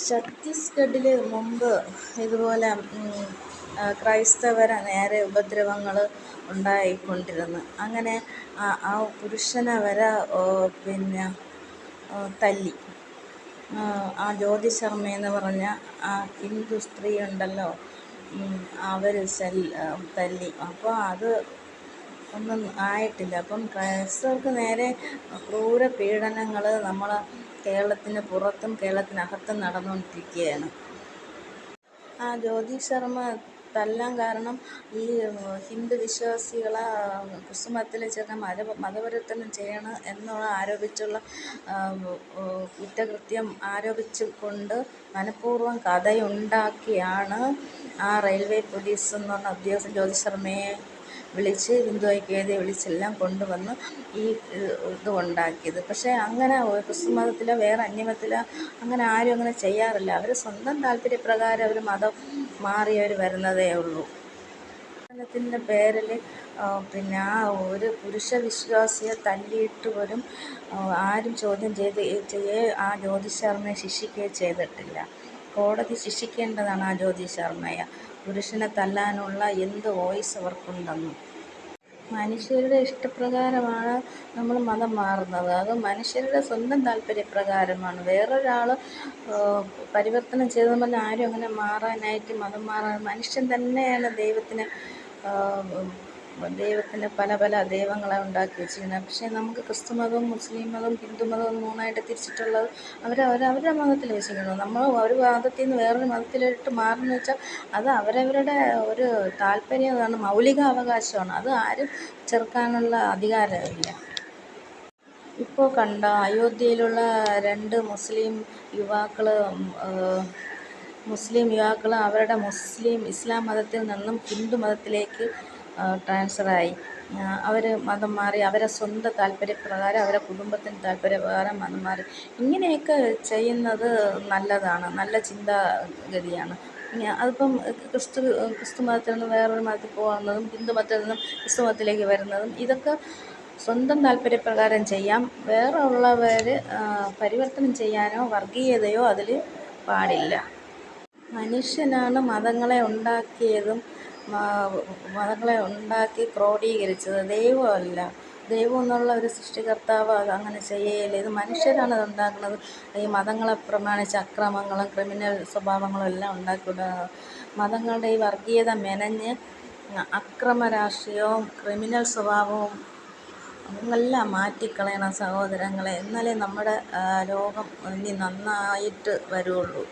ഛത്തീസ്ഗഡിൽ മുമ്പ് ഇതുപോലെ ക്രൈസ്തവരെ നേരെ ഉപദ്രവങ്ങൾ ഉണ്ടായിക്കൊണ്ടിരുന്നു. അങ്ങനെ ആ പുരുഷനെ വരെ തല്ലി. ആ ജ്യോതി ശർമ്മയെന്ന് പറഞ്ഞ ആ ഹിന്ദു സ്ത്രീ ഉണ്ടല്ലോ, അവർ തല്ലി. അപ്പോൾ അത് ഒന്നും ആയിട്ടില്ല. അപ്പം ക്രൈസ്തവർക്ക് നേരെ ക്രൂര പീഡനങ്ങൾ നമ്മളെ കേരളത്തിന് പുറത്തും കേരളത്തിനകത്തും നടന്നുകൊണ്ടിരിക്കുകയാണ്. ആ ജ്യോതി ശർമ്മ തല്ലാൻ കാരണം ഈ ഹിന്ദു വിശ്വാസികളെ ക്രിസ്തുമതത്തിൽ ചേർന്ന് മതപരിവർത്തനം ചെയ്യണം എന്നുള്ള ആരോപിച്ചുള്ള കുറ്റകൃത്യം ആരോപിച്ചുകൊണ്ട് മനഃപൂർവ്വം കഥയുണ്ടാക്കിയാണ് ആ റെയിൽവേ പോലീസ് എന്ന് പറഞ്ഞ ഉദ്യോഗസ്ഥൻ ജ്യോതി ശർമ്മയെ വിളിച്ച് ഹിന്ദു ഐക്യവേദിയെ വിളിച്ചെല്ലാം കൊണ്ടുവന്ന് ഈ ഇത് ഉണ്ടാക്കിയത്. പക്ഷേ അങ്ങനെ ക്രിസ്തു മതത്തിലോ വേറെ അന്യമതത്തിലോ അങ്ങനെ ആരും അങ്ങനെ ചെയ്യാറില്ല. അവർ സ്വന്തം താല്പര്യപ്രകാരം അവർ മതം മാറിയവർ വരുന്നതേ ഉള്ളൂ. ത്തിൻ്റെ പേരിൽ ആ ഒരു പുരുഷ വിശ്വാസിയെ തല്ലിയിട്ട് പോലും ആരും ചോദ്യം ചെയ്യേ ആ ജ്യോതി ശർമ്മയെ ശിക്ഷിക്കുകയോ ചെയ്തിട്ടില്ല. കോടതി ശിക്ഷിക്കേണ്ടതാണ് ആ ജ്യോതി ശർമ്മയെ. പുരുഷനെ തല്ലാനുള്ള എന്ത് വോയിസ് അവർക്കുണ്ടെന്നും. മനുഷ്യരുടെ ഇഷ്ടപ്രകാരമാണ് നമ്മൾ മതം മാറുന്നത്. അത് മനുഷ്യരുടെ സ്വന്തം താല്പര്യപ്രകാരമാണ്. വേറൊരാൾ പരിവർത്തനം ചെയ്തെന്ന് പറഞ്ഞാൽ ആരും അങ്ങനെ മാറാനായിട്ട് മതം മാറാൻ മനുഷ്യൻ തന്നെയാണ് ദൈവത്തിന് പല പല ദൈവങ്ങളെ ഉണ്ടാക്കി വെച്ചിരിക്കുന്നത്. പക്ഷേ നമുക്ക് ക്രിസ്തു മതവും മുസ്ലിം മതവും ഹിന്ദു മതവും മൂന്നായിട്ട് തിരിച്ചിട്ടുള്ളത് അവരവരുടെ മതത്തിൽ വെച്ചിരിക്കുന്നു. നമ്മൾ ഒരു മതത്തിൽ നിന്ന് വേറൊരു മതത്തിലോട്ട് മാറുന്നു വെച്ചാൽ അത് അവരവരുടെ ഒരു താല്പര്യമാണ്, മൗലിക അവകാശമാണ്. അത് ആരും ചെറുക്കാനുള്ള അധികാരമില്ല. ഇപ്പോൾ കണ്ട അയോധ്യയിലുള്ള 2 മുസ്ലിം യുവാക്കൾ അവരുടെ ഇസ്ലാം മതത്തിൽ നിന്നും ഹിന്ദു മതത്തിലേക്ക് ട്രാൻസ്ഫറായി. അവർ മതം മാറി. അവരെ സ്വന്തം താല്പര്യപ്രകാരം അവരുടെ കുടുംബത്തിൻ്റെ താല്പര്യപ്രകാരം മതം മാറി. ഇങ്ങനെയൊക്കെ ചെയ്യുന്നത് നല്ലതാണ്, നല്ല ചിന്താഗതിയാണ്. അതിപ്പം ക്രിസ്തു മതത്തിൽ നിന്ന് വേറൊരു മതത്തിൽ പോകുന്നതും ഹിന്ദു മതത്തിൽ നിന്നും ക്രിസ്തു മതത്തിലേക്ക് വരുന്നതും ഇതൊക്കെ സ്വന്തം താല്പര്യപ്രകാരം ചെയ്യാം. വേറെ ഉള്ളവർ പരിവർത്തനം ചെയ്യാനോ വർഗീയതയോ അതിൽ പാടില്ല. മനുഷ്യനാണ് മതങ്ങളെ ഉണ്ടാക്കി ക്രോഡീകരിച്ചത്, ദൈവമല്ല. ദൈവം എന്നുള്ള ഒരു സൃഷ്ടികർത്താവ് അത് അങ്ങനെ ചെയ്യേയില്ല. ഇത് മനുഷ്യരാണ് അത് ഉണ്ടാക്കുന്നത്. ഈ മതങ്ങളെ പ്രമാണിച്ച് അക്രമങ്ങളും ക്രിമിനൽ സ്വഭാവങ്ങളും എല്ലാം ഉണ്ടാക്കിക്കൊണ്ടുവന്നത്. മതങ്ങളുടെ ഈ വർഗീയത മെനഞ്ഞ് അക്രമ രാഷ്ട്രീയവും ക്രിമിനൽ സ്വഭാവവും എല്ലാം മാറ്റിക്കളയണം സഹോദരങ്ങളെ. എന്നാലേ നമ്മുടെ ലോകം ഇനി നന്നായിട്ട് വരുള്ളൂ.